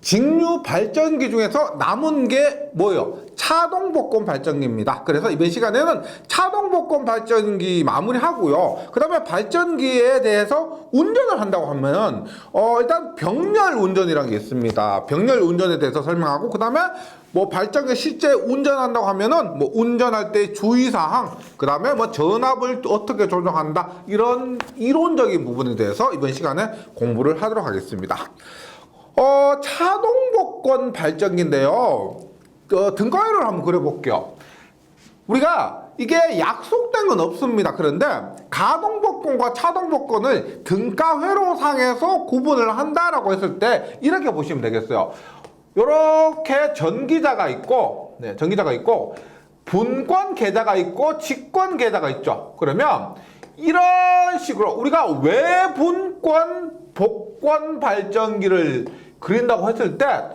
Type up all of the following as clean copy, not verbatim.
직류 발전기 중에서 남은 게 뭐예요? 차동 복권 발전기입니다. 그래서 이번 시간에는 차동 복권 발전기 마무리하고요. 그 다음에 발전기에 대해서 운전을 한다고 하면 일단 병렬 운전이라는 게 있습니다. 병렬 운전에 대해서 설명하고, 그 다음에 뭐 발전기 실제 운전한다고 하면은 뭐 운전할 때 주의사항, 그 다음에 뭐 전압을 어떻게 조정한다, 이런 이론적인 부분에 대해서 이번 시간에 공부를 하도록 하겠습니다. 차동 복권 발전기인데요. 등가위를 한번 그려볼게요. 우리가 이게 약속된 건 없습니다. 그런데 가동 복권과 차동 복권을 등가회로 상에서 구분을 한다라고 했을 때 이렇게 보시면 되겠어요. 이렇게 전기자가 있고, 전기자가 있고, 분권 계좌가 있고, 직권 계좌가 있죠. 그러면 이런 식으로 우리가 외분권 복권 발전기를 그린다고 했을 때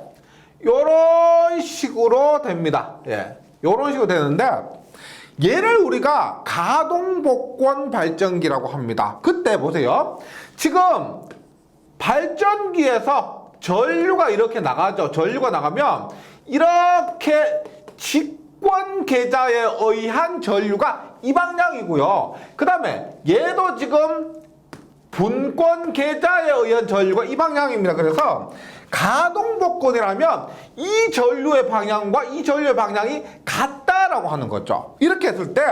요런 식으로 됩니다. 요런 식으로 되는데, 얘를 우리가 가동복권 발전기라고 합니다. 그때 보세요. 지금 발전기에서 전류가 이렇게 나가죠. 전류가 나가면 이렇게 직권 계좌에 의한 전류가 이 방향이고요. 그 다음에 얘도 지금 분권 계좌에 의한 전류가 이 방향입니다. 그래서 가동복권이라면 이 전류의 방향과 이 전류의 방향이 같다라고 하는 거죠. 이렇게 했을 때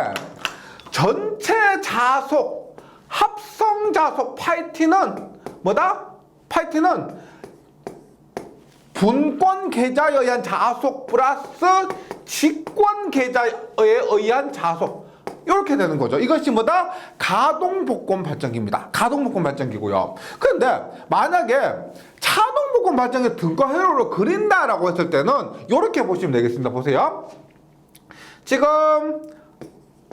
전체 자속, 합성 자속 파이티는 뭐다? 파이티는 분권 계좌에 의한 자속 플러스 직권 계좌에 의한 자속, 이렇게 되는 거죠. 이것이 뭐다? 가동복권 발전기입니다. 가동복권 발전기고요. 그런데 만약에 차동복권 발전기 등가 회로를 그린다라고 했을 때는 이렇게 보시면 되겠습니다. 보세요. 지금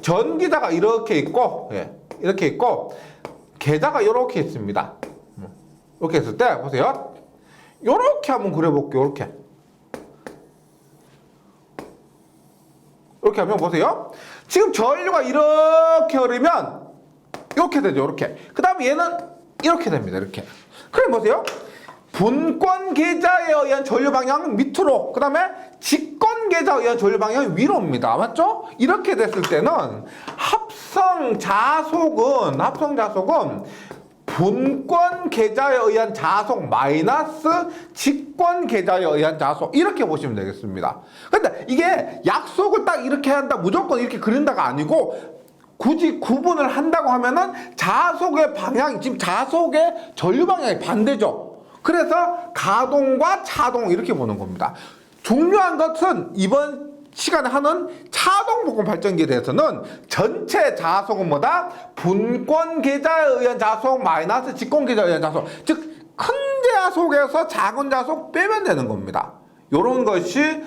전기자가 이렇게 있고, 이렇게 있고, 계좌가 이렇게 있습니다. 이렇게 했을 때 보세요. 이렇게 한번 그려볼게요. 이렇게 하면 보세요. 지금 전류가 이렇게 흐르면 이렇게 되죠. 이렇게. 그 다음에 얘는 이렇게 됩니다. 이렇게. 그럼 보세요. 분권 계좌에 의한 전류 방향은 밑으로, 그 다음에 직권 계좌에 의한 전류 방향은 위로입니다. 맞죠? 이렇게 됐을 때는 합성 자속은 분권 계좌에 의한 자속 마이너스 직권 계좌에 의한 자속, 이렇게 보시면 되겠습니다. 근데 이게 약속을 딱 이렇게 한다, 무조건 이렇게 그린다가 아니고, 굳이 구분을 한다고 하면은 자속의 방향, 지금 자속의 전류 방향이 반대죠. 그래서 가동과 차동 이렇게 보는 겁니다. 중요한 것은 이번 시간에 하는 차동복권 발전기에 대해서는 전체 자속은 뭐다? 분권 계좌에 의한 자속 마이너스 직권 계좌에 의한 자속, 즉 큰 자속에서 작은 자속 빼면 되는 겁니다. 요런 것이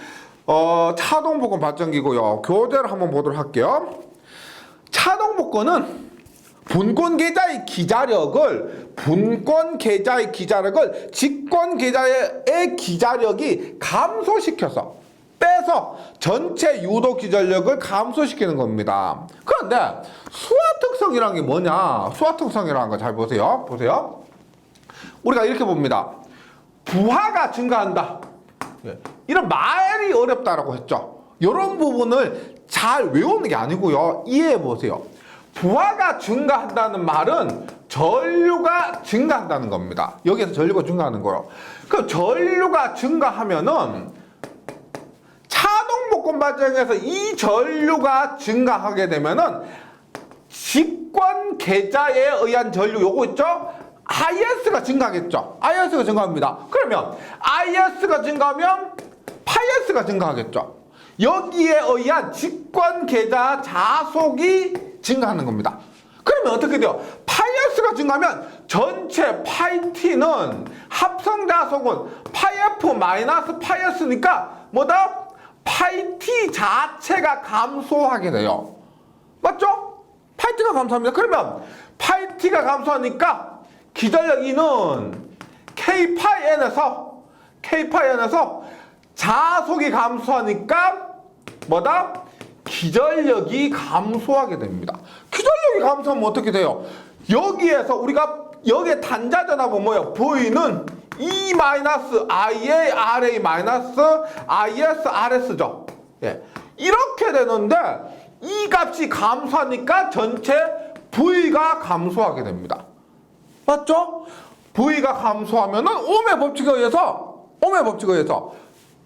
차동복권 발전기고요. 교재를 한번 보도록 할게요. 차동복권은 분권 계좌의 기자력을 직권 계좌의 기자력이 감소시켜서 빼서 전체 유도 기전력을 감소시키는 겁니다. 그런데 수화 특성이라는 게 뭐냐? 수화 특성이라는 거 잘 보세요. 우리가 이렇게 봅니다. 부하가 증가한다. 이런 말이 어렵다라고 했죠. 이런 부분을 잘 외우는 게 아니고요. 이해해 보세요. 부하가 증가한다는 말은 전류가 증가한다는 겁니다. 여기에서 전류가 증가하는 거예요. 그 전류가 증가하면은 차동복권 발전기에서 이 전류가 증가하게 되면은 직권 계좌에 의한 전류, 요거 있죠? IS가 증가하겠죠. IS가 증가합니다. 그러면 IS가 증가하면 파이S가 증가하겠죠. 여기에 의한 직권 계좌 자속이 증가하는 겁니다. 그러면 어떻게 돼요? 파이S가 증가하면 전체 파이T는 합성 자속은 파이F 마이너스 파이S니까 뭐다? 파이T 자체가 감소하게 돼요. 맞죠? 파이T가 감소합니다. 그러면 파이T가 감소하니까 기전력 E는 K-파이N에서 자속이 감소하니까 뭐다? 기전력이 감소하게 됩니다. 기전력이 감소하면 어떻게 돼요? 여기에서 우리가 여기에 단자 전압은 뭐예요? V는 E 마이너스 IA RA 마이너스 IS RS죠. 예. 이렇게 되는데 이 값이 감소하니까 전체 V가 감소하게 됩니다. 맞죠? V가 감소하면은 옴의 법칙에 의해서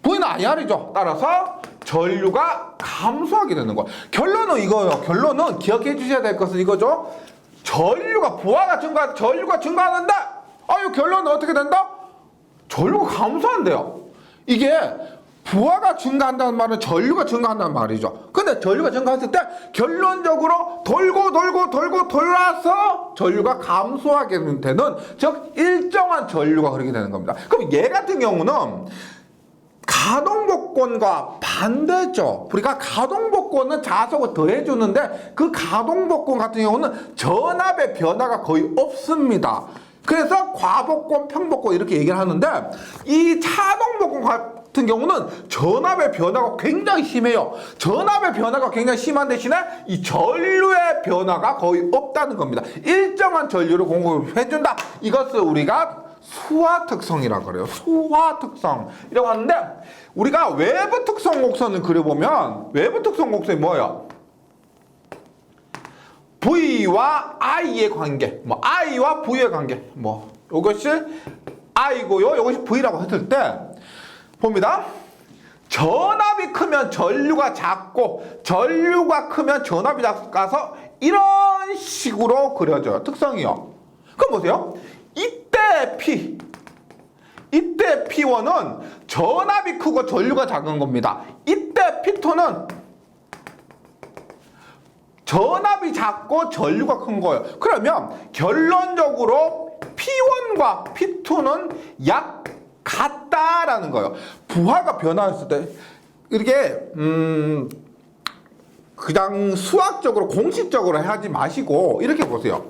V는 IR이죠. 따라서 전류가 감소하게 되는 거예요. 결론은 이거예요. 결론은 기억해 주셔야 될 것은 이거죠. 부하가 전류가 증가하는데 이 결론은 어떻게 된다? 전류가 감소한대요. 이게 부하가 증가한다는 말은 전류가 증가한다는 말이죠. 근데 전류가 증가했을 때 결론적으로 돌아서 전류가 감소하게 되는, 즉 일정한 전류가 흐르게 되는 겁니다. 그럼 얘 같은 경우는 가동복권과 반대죠. 우리가 가동복권은 자석을 더해주는데 그 가동복권 같은 경우는 전압의 변화가 거의 없습니다. 그래서 과복권, 평복권 이렇게 얘기를 하는데 이 차동복권 같은 경우는 전압의 변화가 굉장히 심해요. 전압의 변화가 굉장히 심한 대신에 이 전류의 변화가 거의 없다는 겁니다. 일정한 전류를 공급해준다. 이것을 우리가 수화특성이라고 그래요. 수화특성이라고 하는데 우리가 외부 특성 곡선을 그려보면 외부 특성 곡선이 뭐예요? V와 I의 관계, I와 V의 관계, 이것이 I고요, 이것이 V라고 했을 때 봅니다. 전압이 크면 전류가 작고 전류가 크면 전압이 작아서 이런 식으로 그려져요. 특성이요. 그럼 보세요. 이때 P1은 전압이 크고 전류가 작은 겁니다. 이때 P2는 전압이 작고 전류가 큰 거예요. 그러면 결론적으로 P1과 P2는 약 같다라는 거예요. 부하가 변화했을 때 이렇게 그냥 수학적으로 공식적으로 하지 마시고 이렇게 보세요.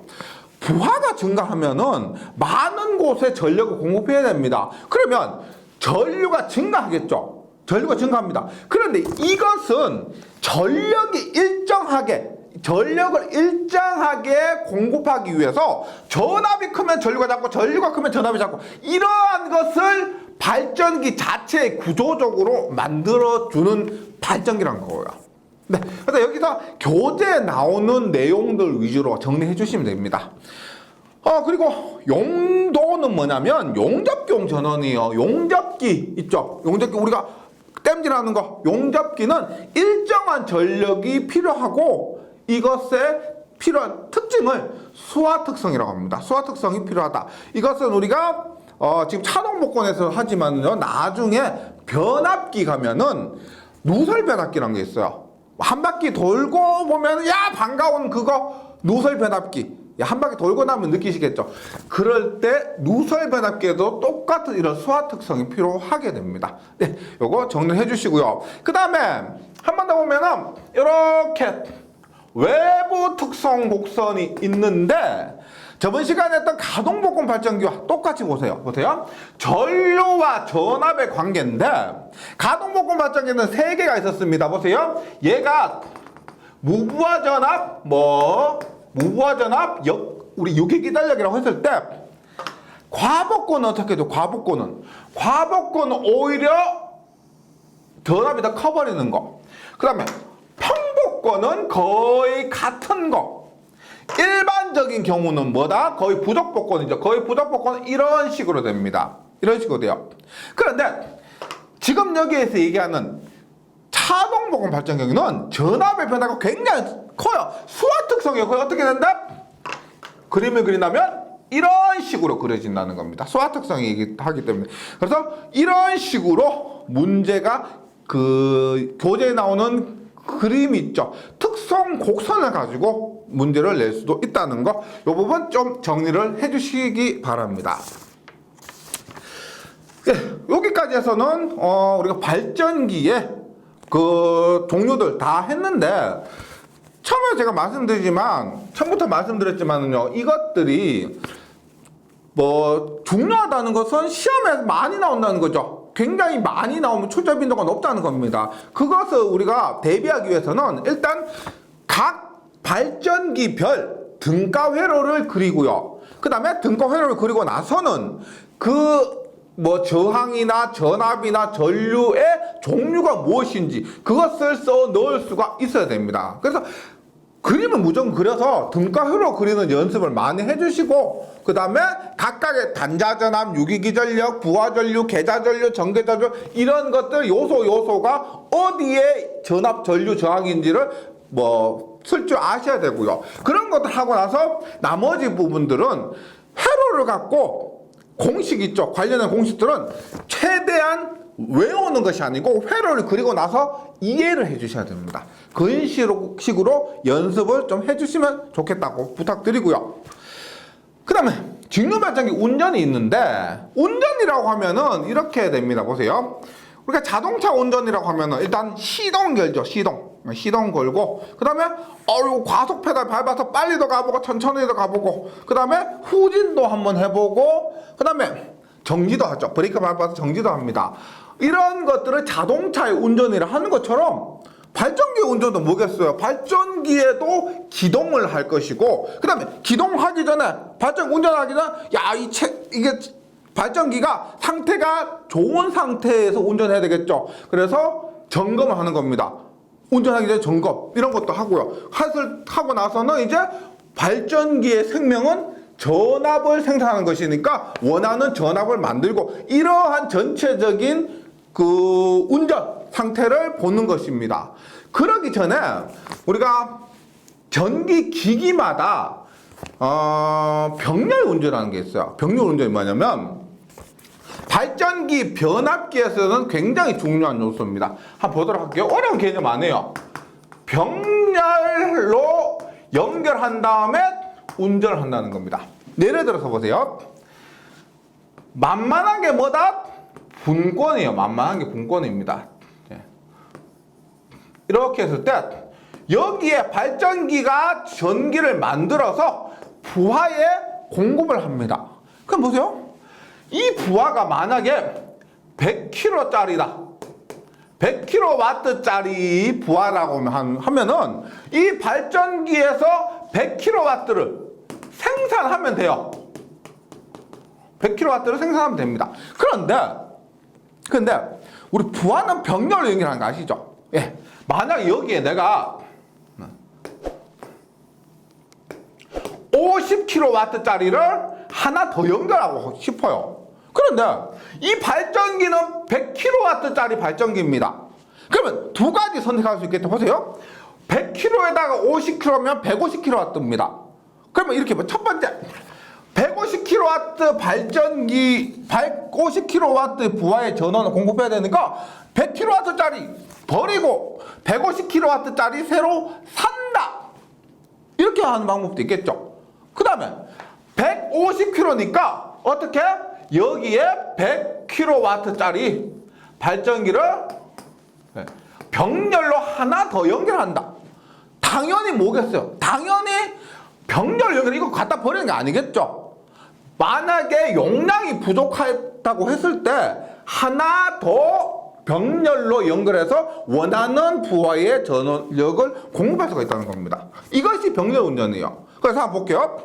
부하가 증가하면은 많은 곳에 전력을 공급해야 됩니다. 그러면 전류가 증가하겠죠. 전류가 증가합니다. 그런데 이것은 전력을 일정하게 공급하기 위해서 전압이 크면 전류가 작고 전류가 크면 전압이 작고 이러한 것을 발전기 자체의 구조적으로 만들어주는 발전기라는 거예요. 네, 그래서 여기서 교재에 나오는 내용들 위주로 정리해 주시면 됩니다. 그리고 용도는 뭐냐면 용접기용 전원이에요. 용접기 있죠. 용접기 우리가 땜질하는 거. 용접기는 일정한 전력이 필요하고 이것에 필요한 특징을 수화특성이라고 합니다. 수화특성이 필요하다. 이것은 우리가 지금 차동복권에서 하지만요. 나중에 변압기 가면은 누설 변압기라는 게 있어요. 한 바퀴 돌고 보면 야 반가운 그거 누설 변압기. 한 바퀴 돌고 나면 느끼시겠죠. 그럴 때 누설 변압기에도 똑같은 이런 수화 특성이 필요하게 됩니다. 네, 요거 정리해 주시고요. 그 다음에 한 번 더 보면은 이렇게 외부 특성 곡선이 있는데 저번 시간에 했던 가동복권 발전기와 똑같이 보세요. 전류와 전압의 관계인데 가동복권 발전기는 3개가 있었습니다. 보세요. 얘가 무부하 전압, 우리 유기기달력이라고 했을 때 과복권은 어떻게 해도 과복권은 오히려 전압이 더 커버리는 거. 그 다음에 평복권은 거의 같은 거. 일반적인 경우는 뭐다? 거의 부적복권이죠. 거의 부적복권은 이런 식으로 됩니다. 이런 식으로 돼요. 그런데 지금 여기에서 얘기하는 차동복권 발전기는 전압의 변화가 굉장히 커요. 수화 특성이에요. 그게 어떻게 된다? 그림을 그린다면 이런 식으로 그려진다는 겁니다. 수화 특성이 하기 때문에. 그래서 이런 식으로 문제가 그 교재에 나오는 그림이 있죠. 특성 곡선을 가지고 문제를 낼 수도 있다는 거. 이 부분 좀 정리를 해주시기 바랍니다. 네, 여기까지 해서는 우리가 발전기의 그 종류들 다 했는데 처음부터 말씀드렸지만요, 이것들이 중요하다는 것은 시험에 많이 나온다는 거죠. 굉장히 많이 나오면 출제 빈도가 높다는 겁니다. 그것을 우리가 대비하기 위해서는 일단 각 발전기별 등가 회로를 그리고요. 그 다음에 등가 회로를 그리고 나서는 그 뭐 저항이나 전압이나 전류의 종류가 무엇인지 그것을 써 넣을 수가 있어야 됩니다. 그래서 그림을 무조건 그려서 등가표로 그리는 연습을 많이 해주시고, 그 다음에 각각의 단자전압, 유기기전력, 부하전류, 계자전류, 전계자전류 이런 것들 요소가 어디에 전압, 전류, 저항인지를 쓸 줄 아셔야 되고요. 그런 것들 하고 나서 나머지 부분들은 회로를 갖고 공식 있죠. 관련된 공식들은 최대한 외우는 것이 아니고 회로를 그리고 나서 이해를 해주셔야 됩니다. 그런 식으로 연습을 좀 해주시면 좋겠다고 부탁드리고요. 그 다음에 직류발전기 운전이 있는데, 운전이라고 하면은 이렇게 됩니다. 보세요. 우리가 자동차 운전이라고 하면은 일단 시동 걸죠. 시동 걸고, 그 다음에 과속 페달 밟아서 빨리도 가보고 천천히도 가보고, 그 다음에 후진도 한번 해보고, 그 다음에 정지도 하죠. 브레이크 밟아서 정지도 합니다. 이런 것들을 자동차의 운전이라 하는 것처럼 발전기 운전도 뭐겠어요? 발전기에도 기동을 할 것이고, 그 다음에 기동하기 전에, 발전기 운전하기 전에 이게 발전기가 상태가 좋은 상태에서 운전해야 되겠죠. 그래서 점검을 하는 겁니다. 운전하기 전에 점검 이런 것도 하고요. 하고 나서는 이제 발전기의 생명은 전압을 생산하는 것이니까 원하는 전압을 만들고, 이러한 전체적인 그 운전 상태를 보는 것입니다. 그러기 전에 우리가 전기 기기마다 병렬 운전이라는 게 있어요. 병렬 운전이 뭐냐면 발전기 변압기에서는 굉장히 중요한 요소입니다. 한번 보도록 할게요. 어려운 개념 아니에요. 병렬로 연결한 다음에 운전을 한다는 겁니다. 예를 들어서 보세요. 만만한 게 뭐다? 분권이에요. 만만한 게 분권입니다. 이렇게 했을 때 여기에 발전기가 전기를 만들어서 부하에 공급을 합니다. 그럼 보세요. 이 부하가 만약에 100kW짜리다. 100kW짜리 부하라고 하면은 이 발전기에서 100kW를 생산하면 돼요. 100kW를 생산하면 됩니다. 그런데 우리 부하는 병렬로 연결하는 거 아시죠? 예. 만약 여기에 내가 50kW짜리를 하나 더 연결하고 싶어요. 그런데 이 발전기는 100kW짜리 발전기입니다. 그러면 두 가지 선택할 수 있겠죠. 보세요. 100kW에다가 50kW면 150kW입니다. 그러면 이렇게 첫 번째 150kW 발전기 150kW 부하의 전원을 공급해야 되니까 100kW짜리 버리고 150kW짜리 새로 산다. 이렇게 하는 방법도 있겠죠. 그 다음에 150kW니까 어떻게? 여기에 100kW짜리 발전기를 병렬로 하나 더 연결한다. 당연히 뭐겠어요? 당연히 병렬 연결 이거 갖다 버리는 게 아니겠죠. 만약에 용량이 부족하다고 했을 때 하나 더 병렬로 연결해서 원하는 부하의 전원력을 공급할 수가 있다는 겁니다. 이것이 병렬 운전이에요. 그래서 한번 볼게요.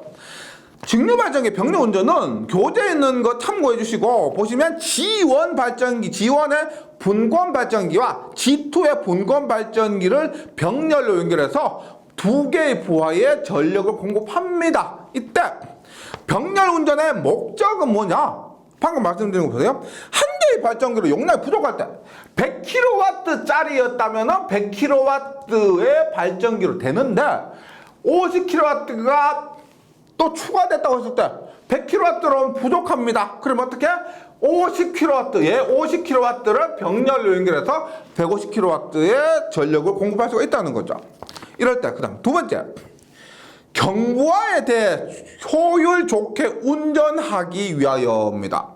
직류발전기 병렬 운전은 교재에 있는 거 참고해 주시고, 보시면 G1 발전기, G1의 분권 발전기와 G2의 분권 발전기를 병렬로 연결해서 두 개의 부하에 전력을 공급합니다. 이때 병렬 운전의 목적은 뭐냐? 방금 말씀드린 거 보세요. 한 개의 발전기로 용량이 부족할 때 100kW짜리였다면 100kW의 발전기로 되는데 50kW가 또 추가됐다고 했을 때 100kW는 부족합니다. 그럼 어떻게? 50kW를 병렬로 연결해서 150kW의 전력을 공급할 수가 있다는 거죠. 이럴 때, 그 다음 두 번째, 경부하에 대해 효율 좋게 운전하기 위하여입니다.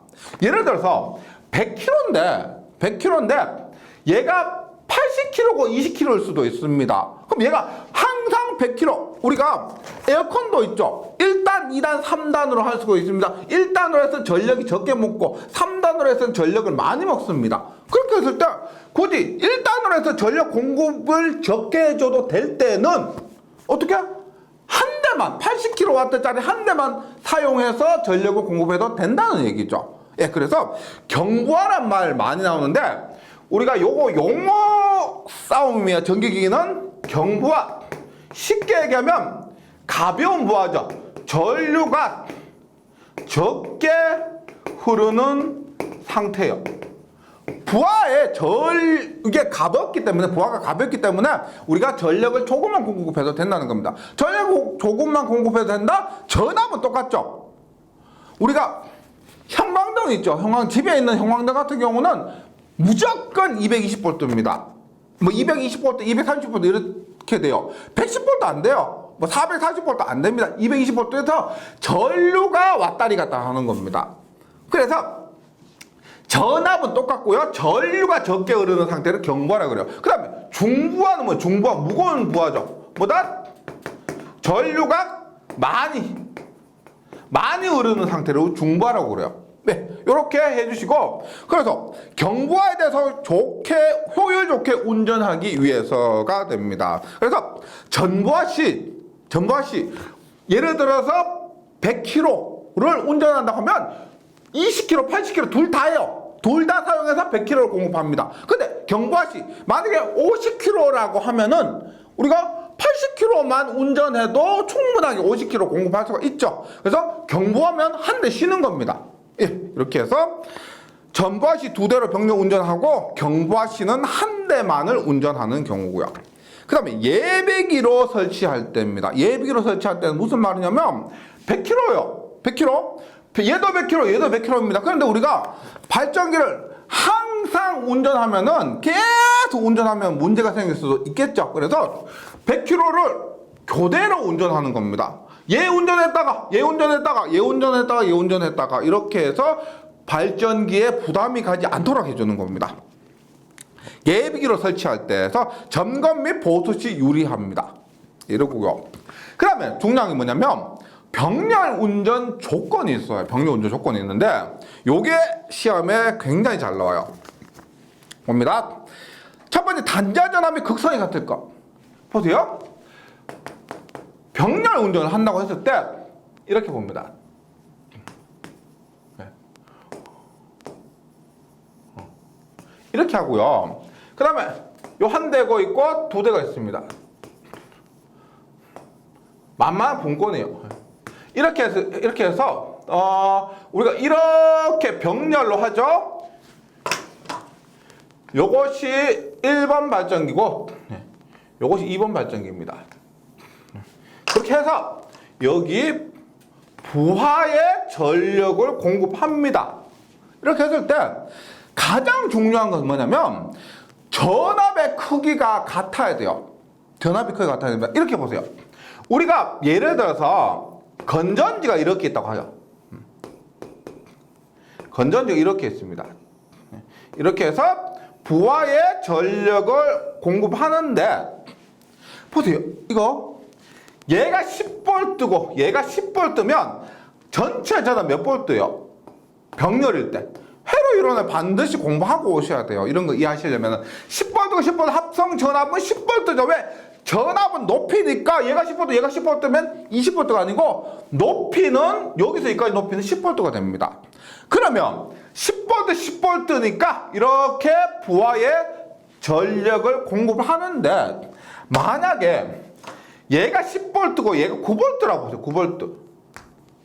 예를 들어서 100km인데 얘가 80km고 20km일 수도 있습니다. 그럼 얘가 항상 100km, 우리가 에어컨도 있죠. 1단, 2단, 3단으로 할 수가 있습니다. 1단으로 해서 전력이 적게 먹고 3단으로 해서 전력을 많이 먹습니다. 그렇게 했을 때 굳이 1단으로 해서 전력 공급을 적게 해줘도 될 때는 어떻게? 한 대만, 80kW짜리 한 대만 사용해서 전력을 공급해도 된다는 얘기죠. 예, 그래서 경부하란 말 많이 나오는데 우리가 요거 용어 싸움이에요. 전기기기는 경부하. 쉽게 얘기하면 가벼운 부하죠. 전류가 적게 흐르는 상태예요. 부하에 이게 가볍기 때문에, 부하가 가볍기 때문에 우리가 전력을 조금만 공급해도 된다는 겁니다. 전력을 조금만 공급해도 된다? 전압은 똑같죠. 우리가 형광등 있죠. 집에 있는 형광등 같은 경우는 무조건 220V입니다. 뭐 220V, 230V 이렇게 돼요. 110V 안 돼요. 뭐 440V 안 됩니다. 220V에서 전류가 왔다리 갔다 하는 겁니다. 그래서 전압은 똑같고요. 전류가 적게 흐르는 상태를 경부하라고 그래요. 그 다음에 중부하는 뭐 중부하, 무거운 부하죠. 뭐다? 전류가 많이 흐르는 상태로 중부하라고 그래요. 네, 이렇게 해주시고, 그래서 경부하에 대해서 효율 좋게 운전하기 위해서가 됩니다. 그래서 전부하 시 예를 들어서 100km를 운전한다고 하면 20km, 80km 둘 다예요. 둘 다 사용해서 100km를 공급합니다. 근데 경부하 시 만약에 50km라고 하면은 우리가 80km만 운전해도 충분하게 50km 공급할 수가 있죠. 그래서 경부하면 한 대 쉬는 겁니다. 예, 이렇게 해서 전부하 시 2대로 병력 운전하고 경부하 시는 한 대만을 운전하는 경우고요. 그 다음에 예배기로 설치할 때입니다. 예배기로 설치할 때는 무슨 말이냐면 100km요. 100km. 얘도 100km, 얘도 100km입니다. 그런데 우리가 발전기를 항상 운전하면은 계속 운전하면 문제가 생길 수도 있겠죠. 그래서 100km를 교대로 운전하는 겁니다. 얘 운전했다가 이렇게 해서 발전기에 부담이 가지 않도록 해주는 겁니다. 예비기로 설치할 때에서 점검 및 보수 시 유리합니다. 이러고요. 그 다음에 중요한 게 뭐냐면 병렬 운전 조건이 있어요. 병렬 운전 조건이 있는데 요게 시험에 굉장히 잘 나와요. 봅니다. 첫 번째, 단자 전압이 극성이 같을 것. 보세요. 병렬 운전을 한다고 했을 때 이렇게 봅니다. 이렇게 하고요. 그 다음에 요 한 대고 있고 두 대가 있습니다. 만만한 분권이에요. 이렇게 해서 우리가 이렇게 병렬로 하죠. 요것이 1번 발전기고 요것이 2번 발전기입니다. 그렇게 해서 여기 부하에 전력을 공급합니다. 이렇게 했을 때 가장 중요한 것은 뭐냐면 전압의 크기가 같아야 돼요. 전압의 크기가 같아야 됩니다. 이렇게 보세요. 우리가 예를 들어서 건전지가 이렇게 있다고 하죠. 건전지가 이렇게 있습니다. 이렇게 해서 부하에 전력을 공급하는데 보세요. 이거 얘가 10V고 얘가 10V면 전체 전압 몇 V예요? 병렬일 때. 회로 이론을 반드시 공부하고 오셔야 돼요. 이런 거 이해하시려면 10V고 10V 합성 전압은 10V죠. 왜? 전압은 높이니까 얘가 10V, 얘가 10V면 20V가 아니고 높이는 여기서 여기까지 높이는 10V가 됩니다. 그러면 10V, 10V니까 이렇게 부하에 전력을 공급하는데 만약에 얘가 10V고 얘가 9V라고 보세요.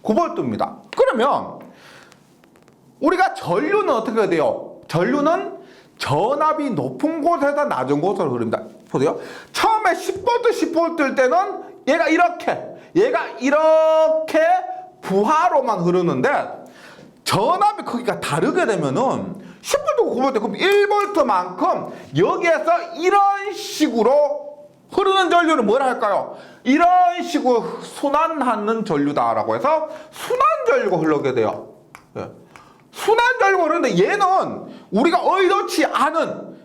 9V입니다. 그러면 우리가 전류는 어떻게 해야 돼요? 전류는 전압이 높은 곳에서 낮은 곳으로 흐릅니다. 보세요. 처음에 10V 때는 얘가 이렇게 부하로만 흐르는데 전압의 크기가 다르게 되면은 10V고 9V 그럼 1V만큼 여기에서 이런 식으로 흐르는 전류를 뭐라 할까요? 이런 식으로 순환하는 전류다라고 해서 순환전류가 흐르게 돼요. 순환전류가 흐르는데 얘는 우리가 의도치 않은,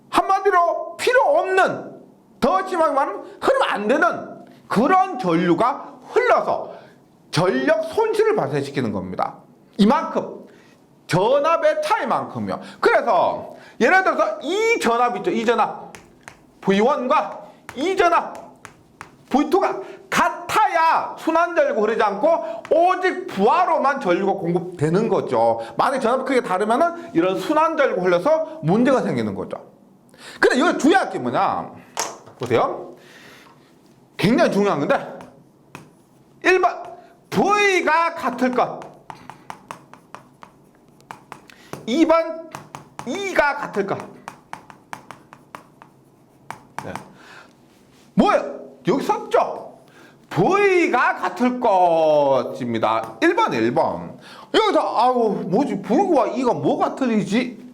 한마디로 필요 없는, 더 심하게 말하면 흐르면 안 되는 그런 전류가 흘러서 전력 손실을 발생시키는 겁니다. 이만큼 전압의 차이만큼이요. 그래서 예를 들어서 이 전압 있죠. 이 전압 V1과 이 전압 V2가 같아야 순환전류가 흐르지 않고 오직 부하로만 전류가 공급되는 거죠. 만약에 전압이 크게 다르면은 이런 순환전류가 흘러서 문제가 생기는 거죠. 근데 여기 주의할 게 뭐냐? 보세요. 굉장히 중요한 건데 1번 V가 같을 것, 2번 E가 같을 것. 네. 뭐예요? 여기 썼죠? V가 같을 것입니다. 1번. 여기서 아우 뭐지? V와 E가 뭐가 틀리지?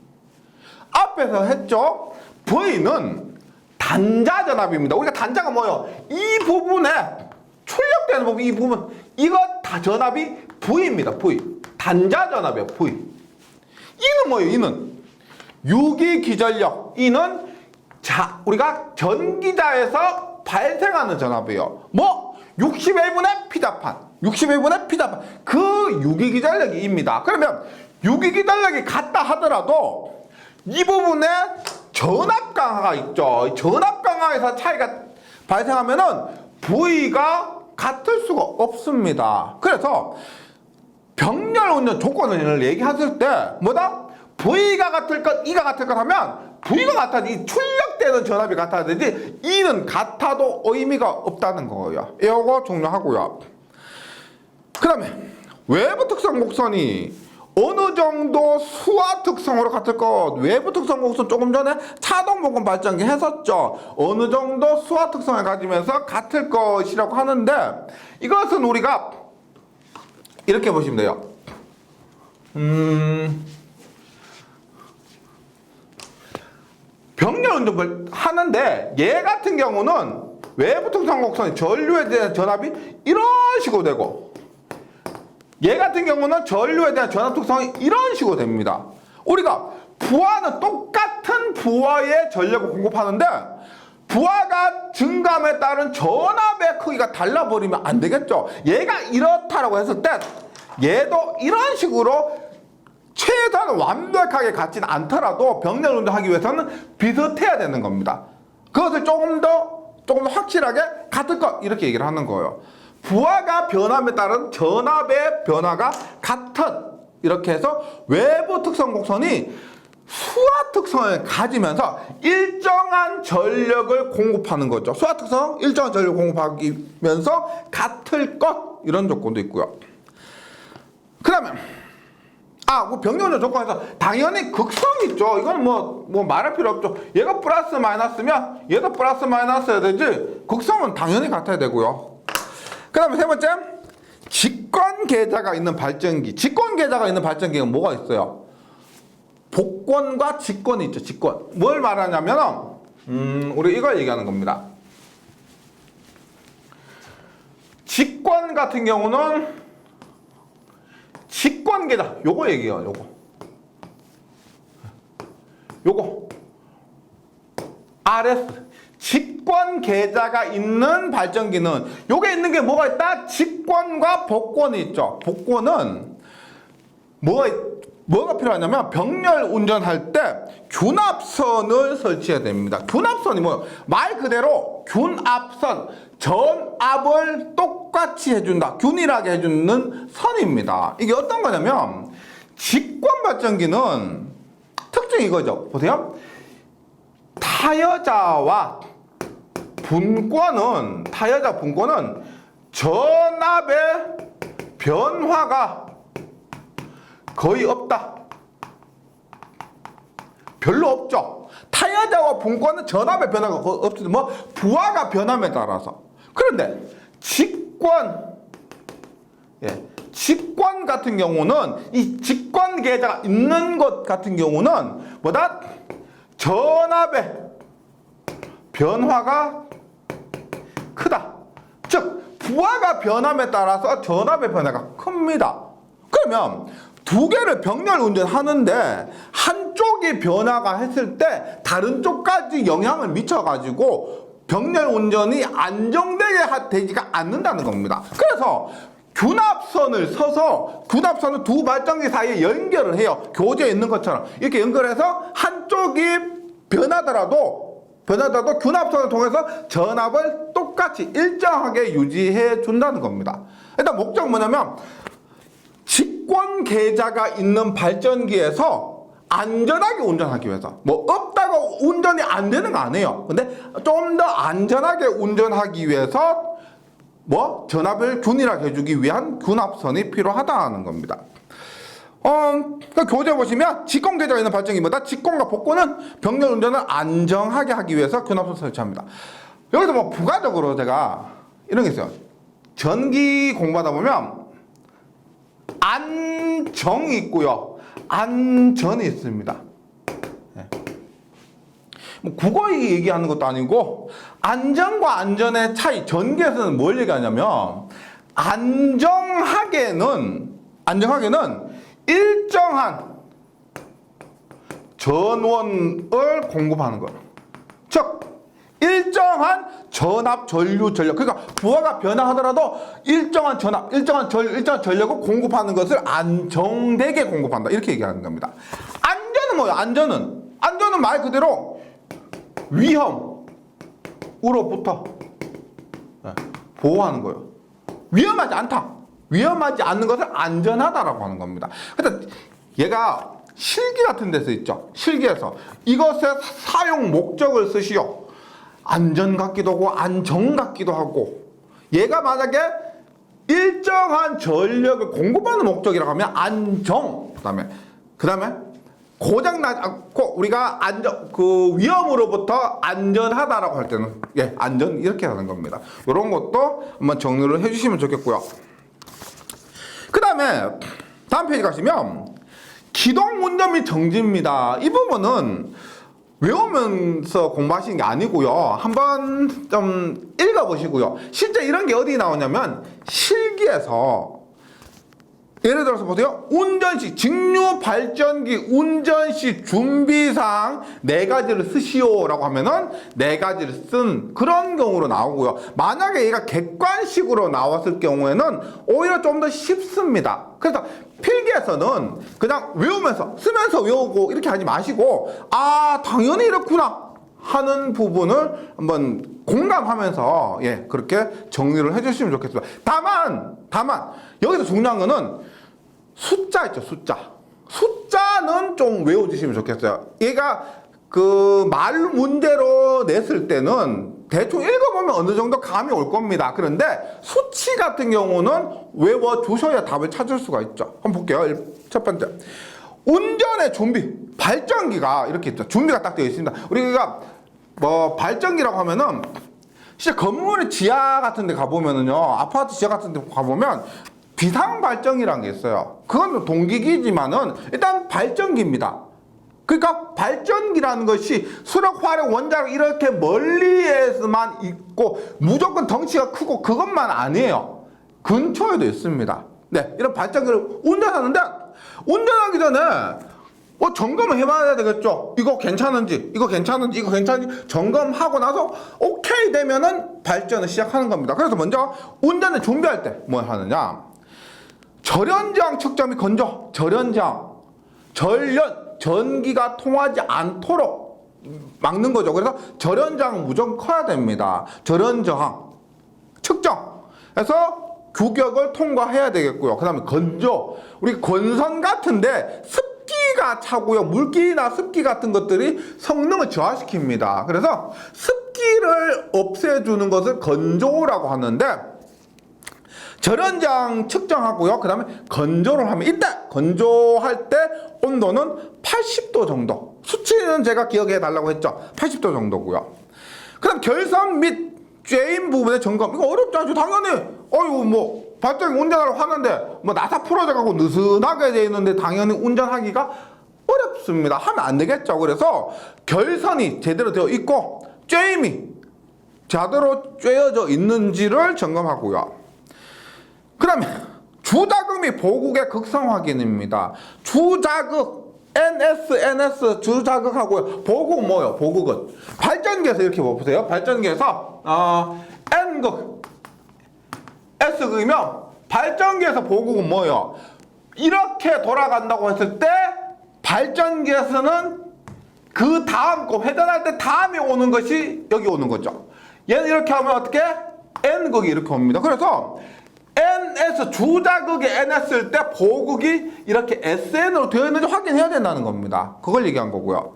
앞에서 했죠? V는 단자 전압입니다. 우리가 단자가 뭐예요? 이 부분에 출력되는 부분, 이 부분, 이거 다 전압이 V입니다. V. 단자 전압이에요. V. E는 뭐예요? E는 유기기전력. E는 우리가 전기자에서 발생하는 전압이에요. 뭐? 61분의 P자판. 61분의 P자판. 그 유기기전력이 E입니다. 그러면 유기기전력이 같다 하더라도 이 부분에 전압 강화가 있죠. 전압 강화에서 차이가 발생하면은 V가 같을 수가 없습니다. 그래서 병렬 운전 조건을 얘기했을 때 뭐다? V가 같을 것, E가 같을 것 하면 V가 같아야지 출력되는 전압이 같아야 되지 E는 같아도 의미가 없다는 거예요. 이거 중요하고요. 그 다음에 외부 특성 곡선이 어느 정도 수화 특성으로 같을 것. 외부 특성 곡선 조금 전에 차동 복원 발전기 했었죠. 어느 정도 수화 특성을 가지면서 같을 것이라고 하는데 이것은 우리가 이렇게 보시면 돼요. 병렬 운전을 하는데 얘 같은 경우는 외부 특성 곡선이 전류에 대한 전압이 이런 식으로 되고 얘 같은 경우는 전류에 대한 전압 특성이 이런 식으로 됩니다. 우리가 부하는 똑같은 부하의 전력을 공급하는데 부하가 증감에 따른 전압의 크기가 달라버리면 안 되겠죠. 얘가 이렇다라고 했을 때 얘도 이런 식으로 최대한 완벽하게 같지는 않더라도 병렬 운전하기 위해서는 비슷해야 되는 겁니다. 그것을 조금 더 확실하게 같을 것 이렇게 얘기를 하는 거예요. 부하가 변함에 따른 전압의 변화가 같은 이렇게 해서 외부 특성 곡선이 수화 특성을 가지면서 일정한 전력을 공급하는 거죠. 수화 특성 일정한 전력을 공급하면서 같을 것 이런 조건도 있고요. 그 다음에 병렬 조건에서 당연히 극성이 있죠. 이건 뭐 말할 필요 없죠. 얘가 플러스 마이너스면 얘도 플러스 마이너스여야 되지 극성은 당연히 같아야 되고요. 그 다음에 세 번째 직권 계좌가 있는 발전기. 직권 계좌가 있는 발전기는 뭐가 있어요? 복권과 직권이 있죠. 직권. 뭘 말하냐면 우리 이걸 얘기하는 겁니다. 직권 같은 경우는 직권 계좌 요거 얘기해요. 요거 RS 직권 계좌가 있는 발전기는 요게 있는 게 뭐가 있다? 직권과 복권이 있죠. 복권은 뭐가 필요하냐면 병렬 운전할 때 균합선을 설치해야 됩니다. 균합선이 뭐예요? 말 그대로 균합선, 전압을 똑같이 해준다. 균일하게 해주는 선입니다. 이게 어떤 거냐면 직권 발전기는 특징이 이거죠. 보세요. 타여자와 분권은 전압의 변화가 거의 없다. 별로 없죠. 타여자와 분권은 전압의 변화가 거의 없습니다. 부하가 변함에 따라서. 그런데 직권 같은 경우는 이 직권 계좌가 있는 것 같은 경우는 뭐다? 전압의 변화가 크다. 즉 부하가 변함에 따라서 전압의 변화가 큽니다. 그러면 두 개를 병렬 운전하는데 한쪽이 변화가 했을 때 다른 쪽까지 영향을 미쳐가지고 병렬 운전이 안정되게 되지가 않는다는 겁니다. 그래서 균합선을 서서 균합선을 두 발전기 사이에 연결을 해요. 교재에 있는 것처럼 이렇게 연결해서 한쪽이 변하더라도 변하더라도 균합선을 통해서 전압을 똑같이 일정하게 유지해 준다는 겁니다. 일단 목적 뭐냐면 직권 계좌가 있는 발전기에서 안전하게 운전하기 위해서, 뭐 없다고 운전이 안 되는 거 아니에요. 근데 좀 더 안전하게 운전하기 위해서 뭐 전압을 균일하게 해주기 위한 균합선이 필요하다는 겁니다. 그 교재 보시면 직권 계좌가 있는 발전기보다 직권과 복권은 병렬 운전을 안정하게 하기 위해서 균합선 설치합니다. 여기서 뭐 부가적으로 제가 이런 게 있어요. 전기 공부하다 보면 안정이 있고요, 안전이 있습니다. 뭐 국어 얘기하는 것도 아니고, 안전과 안전의 차이, 전기에서는 뭘 얘기하냐면 안정하게는 일정한 전원을 공급하는 거예요. 즉 일정한 전압, 전류, 전력. 그러니까 부하가 변화하더라도 일정한 전압, 일정한 전력을 공급하는 것을 안정되게 공급한다, 이렇게 얘기하는 겁니다. 안전은 뭐예요? 안전은 말 그대로 위험으로부터 보호하는 거예요. 위험하지 않다, 위험하지 않는 것을 안전하다라고 하는 겁니다. 근데 얘가 실기 같은 데서 있죠. 실기에서 이것의 사용 목적을 쓰시오. 안전 같기도 하고 안정 같기도 하고, 얘가 만약에 일정한 전력을 공급하는 목적이라고 하면 안정, 그다음에 고장 나지 않고 우리가 위험으로부터 안전하다라고 할 때는 안전, 이렇게 하는 겁니다. 이런 것도 한번 정리를 해주시면 좋겠고요. 그 다음에 다음 페이지 가시면 기동 운전 및 정지입니다. 이 부분은 외우면서 공부하시는 게 아니고요, 한번 좀 읽어보시고요. 실제 이런 게 어디 나오냐면 실기에서, 예를 들어서 보세요. 운전 시, 직류 발전기 운전 시 준비사항 4가지를 쓰시오라고 하면은 4가지를 쓴 그런 경우로 나오고요. 만약에 얘가 객관식으로 나왔을 경우에는 오히려 좀 더 쉽습니다. 그래서 필기에서는 그냥 외우면서, 쓰면서 외우고 이렇게 하지 마시고, 당연히 이렇구나 하는 부분을 한번 공감하면서 그렇게 정리를 해주시면 좋겠습니다. 다만 여기서 중요한 거는 숫자 있죠, 숫자는 좀 외워주시면 좋겠어요. 얘가 그 말 문제로 냈을 때는 대충 읽어보면 어느 정도 감이 올 겁니다. 그런데 수치 같은 경우는 외워주셔야 답을 찾을 수가 있죠. 한번 볼게요. 첫 번째, 운전의 준비, 발전기가 이렇게 있죠. 준비가 딱 되어 있습니다. 우리가 뭐 발전기라고 하면은 진짜 건물의 지하 같은 데 가보면은요, 아파트 지하 같은 데 가보면 비상발전기라는 게 있어요. 그건 동기기지만은 일단 발전기입니다. 그러니까 발전기라는 것이 수력, 화력, 원자력 이렇게 멀리에서만 있고 무조건 덩치가 크고 그것만 아니에요. 근처에도 있습니다. 이런 발전기를 운전하는데, 운전하기 전에 점검을 해봐야 되겠죠. 이거 괜찮은지 점검하고 나서 오케이 되면은 발전을 시작하는 겁니다. 그래서 먼저 운전을 준비할 때 뭘 하느냐, 절연저항 측정 및 건조. 전기가 통하지 않도록 막는 거죠. 그래서 절연저항은 무조건 커야 됩니다. 절연저항 측정 해서 규격을 통과해야 되겠고요. 그 다음에 건조, 우리 건선 같은데 습기가 차고요, 물기나 습기 같은 것들이 성능을 저하시킵니다. 그래서 습기를 없애주는 것을 건조라고 하는데, 절연장 측정하고요, 그 다음에 건조를 하면, 이때 건조할 때 온도는 80도 정도, 수치는 제가 기억해 달라고 했죠. 80도 정도고요. 그 다음 결선 및 쬐임 부분의 점검, 이거 어렵지 않죠. 당연히 뭐 발전기 운전하러 하는데 뭐 나사 풀어져가고 느슨하게 돼 있는데 당연히 운전하기가 어렵습니다. 하면 안 되겠죠. 그래서 결선이 제대로 되어 있고 쬐임이 제대로 쬐어져 있는지를 점검하고요. 그 다음에 주자극 및 보국의 극성 확인입니다. 주자극, NS 주자극하고요. 보국은 뭐예요? 보국은 발전기에서 이렇게 보세요. 발전기에서 N극, S극이면 발전기에서 보국은 뭐예요? 이렇게 돌아간다고 했을 때 발전기에서는 그 다음 거 회전할 때 다음에 오는 것이 여기 오는 거죠. 얘는 이렇게 하면 어떻게? n극이 이렇게 옵니다. 그래서 n에서 주자극이 n 했을 때 보극이 이렇게 sn으로 되어 있는지 확인해야 된다는 겁니다. 그걸 얘기한 거고요.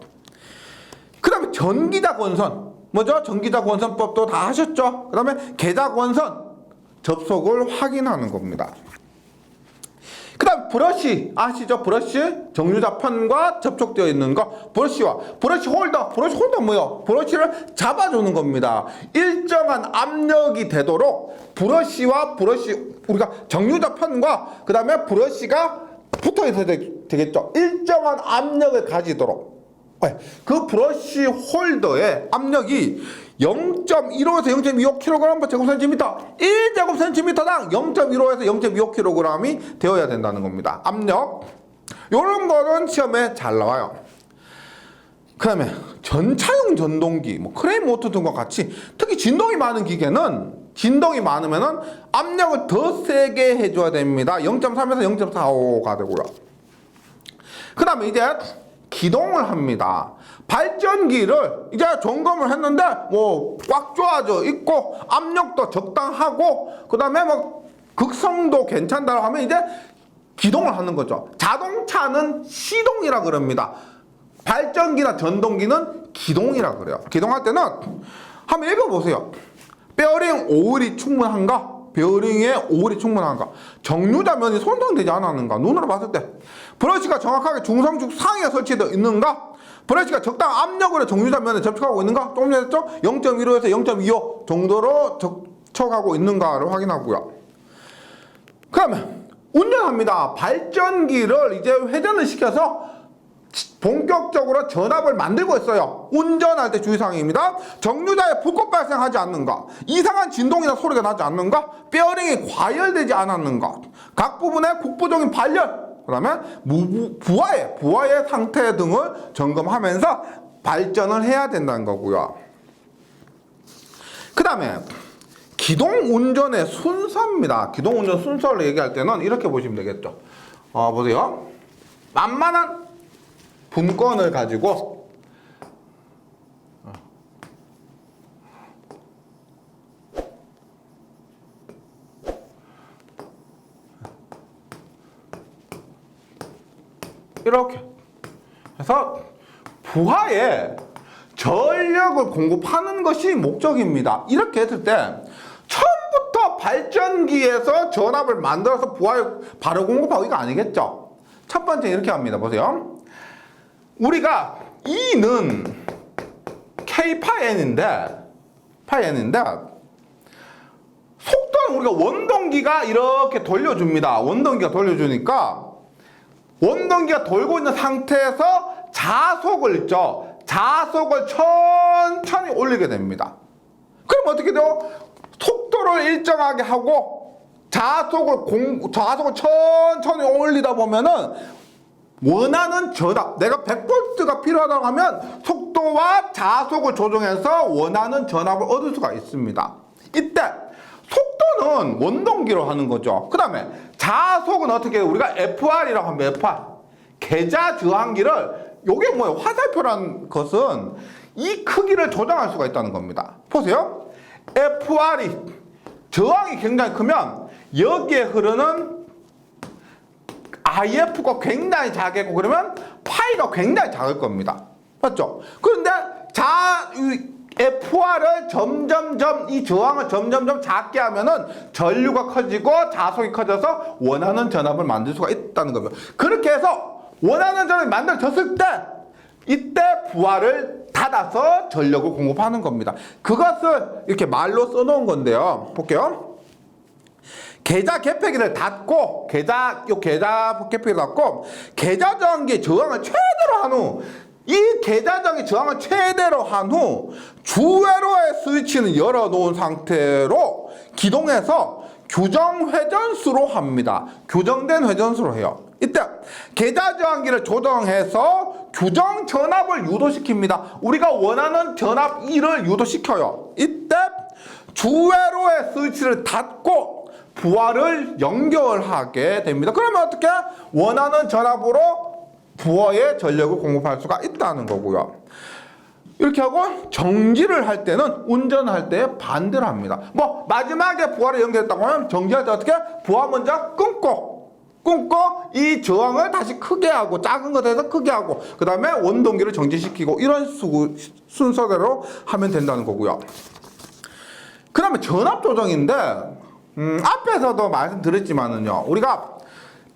그 다음에 전기자권선. 뭐죠? 전기자권선법도 다 하셨죠? 그 다음에 계자권선 접속을 확인하는 겁니다. 그 다음 브러쉬 아시죠? 브러쉬 정류자 편과 접촉되어 있는 거 브러쉬와 브러쉬 홀더. 브러쉬 홀더 뭐요? 브러쉬를 잡아주는 겁니다. 일정한 압력이 되도록 브러쉬와 브러쉬 우리가 정류자 편과 그 다음에 브러쉬가 붙어 있어야 되겠죠. 일정한 압력을 가지도록 그 브러쉬 홀더의 압력이 0.15에서 0.25kg 제곱센티미터 1제곱센티미터당 0.15에서 0.25kg이 되어야 된다는 겁니다. 압력 요런 거는 시험에 잘 나와요. 그 다음에 전차용 전동기 뭐 크레인 모터 등과 같이 특히 진동이 많은 기계는 진동이 많으면은 압력을 더 세게 해줘야 됩니다. 0.3에서 0.45가 되고요. 그 다음에 이제 기동을 합니다. 발전기를 이제 점검을 했는데 뭐 꽉 조아져 있고 압력도 적당하고 그 다음에 뭐 극성도 괜찮다고 하면 이제 기동을 하는 거죠. 자동차는 시동이라 그럽니다. 발전기나 전동기는 기동이라 그래요. 기동할 때는 한번 읽어보세요. 베어링 오일이 충분한가? 베어링에 오일이 충분한가? 정류자면이 손상되지 않았는가? 눈으로 봤을 때 브러쉬가 정확하게 중성축 상에 설치되어 있는가? 브러쉬가 적당한 압력으로 정류자면에 접촉하고 있는가? 조금 전에 했죠? 0.15에서 0.25 정도로 접촉하고 있는가를 확인하고요. 그 다음에 운전합니다. 발전기를 이제 회전을 시켜서 본격적으로 전압을 만들고 있어요. 운전할 때 주의사항입니다. 정류자에 불꽃 발생하지 않는가? 이상한 진동이나 소리가 나지 않는가? 베어링이 과열되지 않았는가? 각 부분의 국부적인 발열 그 다음에 부하의 상태 등을 점검하면서 발전을 해야 된다는 거고요. 그 다음에 기동운전의 순서입니다. 기동운전 순서를 얘기할 때는 이렇게 보시면 되겠죠. 보세요. 만만한 분권을 가지고 이렇게 해서 부하에 전력을 공급하는 것이 목적입니다. 이렇게 했을 때 처음부터 발전기에서 전압을 만들어서 부하에 바로 공급하고 이거 아니겠죠? 첫 번째 이렇게 합니다. 보세요. 우리가 E는 K 파이N인데 속도는 우리가 원동기가 이렇게 돌려줍니다. 원동기가 돌려주니까 원동기가 돌고 있는 상태에서 자속을 있죠. 자속을 천천히 올리게 됩니다. 그럼 어떻게 돼요? 속도를 일정하게 하고 자속을 천천히 올리다 보면은 원하는 전압, 내가 100V가 필요하다고 하면 속도와 자속을 조정해서 원하는 전압을 얻을 수가 있습니다. 이때 속도는 원동기로 하는 거죠. 그 다음에 자속은 어떻게 해요? 우리가 FR이라고 하면 FR 계자 저항기를 요게 뭐예요? 화살표라는 것은 이 크기를 조정할 수가 있다는 겁니다. 보세요. FR이 저항이 굉장히 크면 여기에 흐르는 IF가 굉장히 작겠고 그러면 파이가 굉장히 작을 겁니다. 맞죠? 그런데 FR을 점점점 이 저항을 점점점 작게 하면은 전류가 커지고 자속이 커져서 원하는 전압을 만들 수가 있다는 겁니다. 그렇게 해서 원하는 전압이 만들어졌을 때 이때 부하를 닫아서 전력을 공급하는 겁니다. 그것을 이렇게 말로 써놓은 건데요. 볼게요. 계자 개폐기를 닫고 계자 개폐기를 닫고 계자 저항기의 저항을 최대로 한 후 이 계자 저항기 저항을 최대로 한 후 주회로의 스위치는 열어놓은 상태로 기동해서 규정 회전수로 합니다. 규정된 회전수로 해요. 이때 계자 저항기를 조정해서 규정 전압을 유도시킵니다. 우리가 원하는 전압 1을 유도시켜요. 이때 주회로의 스위치를 닫고 부하를 연결하게 됩니다. 그러면 어떻게? 원하는 전압으로 부하의 전력을 공급할 수가 있다는 거고요. 이렇게 하고 정지를 할 때는 운전할 때 반대를 합니다. 뭐 마지막에 부하를 연결했다고 하면 정지할 때 어떻게? 부하 먼저 끊고 이 저항을 다시 크게 하고 작은 것에서 크게 하고 그 다음에 원동기를 정지시키고 이런 순서대로 하면 된다는 거고요. 그 다음에 전압 조정인데 앞에서도 말씀드렸지만은요, 우리가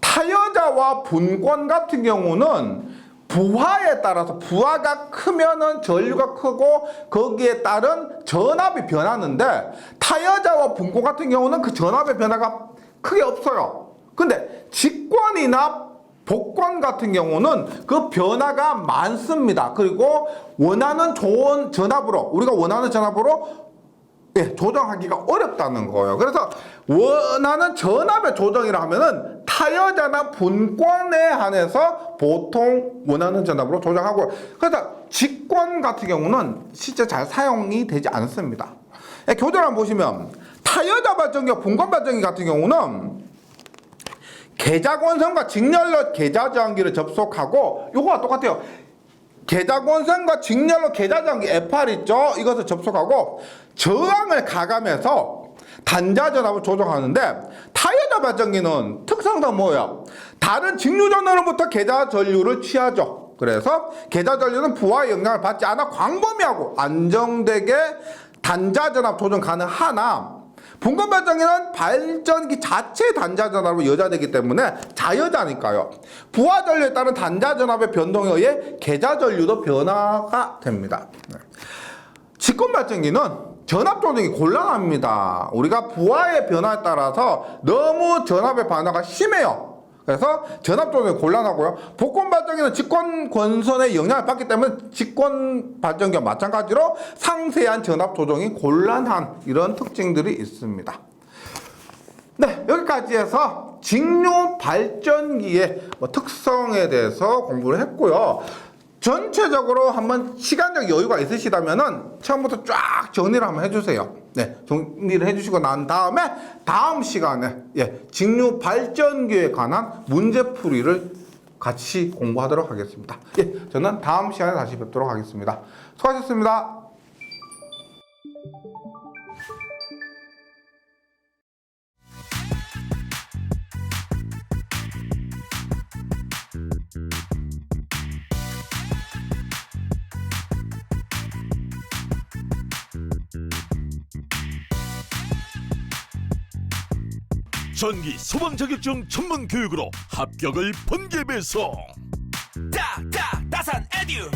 타여자와 분권 같은 경우는 부하에 따라서 부하가 크면은 전류가 크고 거기에 따른 전압이 변하는데 타여자와 분권 같은 경우는 그 전압의 변화가 크게 없어요. 근데 직권이나 복권 같은 경우는 그 변화가 많습니다. 그리고 원하는 좋은 전압으로, 우리가 원하는 전압으로 조정하기가 어렵다는 거예요. 그래서 원하는 전압의 조정이라 하면은 타여자나 분권에 한해서 보통 원하는 전압으로 조정하고, 그래서 직권 같은 경우는 실제 잘 사용이 되지 않습니다. 교재를 한번 보시면 타여자 발전기와 분권 발전기 같은 경우는 계자권선과 직렬로 계자저항기를 접속하고, 요거와 똑같아요. 계자권선과 직렬로 계자저항기 F8 있죠? 이것을 접속하고 저항을 가감해서 단자전압을 조정하는데, 타여자 발전기는 특성상 뭐예요? 다른 직류전원으로부터 계자전류를 취하죠. 그래서 계자전류는 부하의 영향을 받지 않아 광범위하고 안정되게 단자전압 조정 가능하나, 분권 발전기는 발전기 자체 단자전압으로 여자되기 때문에 자여자니까요. 부하 전류에 따른 단자전압의 변동에 의해 계자전류도 변화가 됩니다. 직권 발전기는 전압 조정이 곤란합니다. 우리가 부하의 변화에 따라서 너무 전압의 변화가 심해요. 그래서 전압 조정이 곤란하고요. 복권 발전기는 직권 권선의 영향을 받기 때문에 직권 발전기와 마찬가지로 상세한 전압 조정이 곤란한 이런 특징들이 있습니다. 네, 여기까지 해서 직류 발전기의 특성에 대해서 공부를 했고요. 전체적으로 한번 시간적 여유가 있으시다면은 처음부터 쫙 정리를 한번 해주세요. 네, 정리를 해주시고 난 다음에 다음 시간에 직류 발전기에 관한 문제풀이를 같이 공부하도록 하겠습니다. 저는 다음 시간에 다시 뵙도록 하겠습니다. 수고하셨습니다. 전기 소방 자격증 전문 교육으로 합격을 번개 배송. 다산 에듀.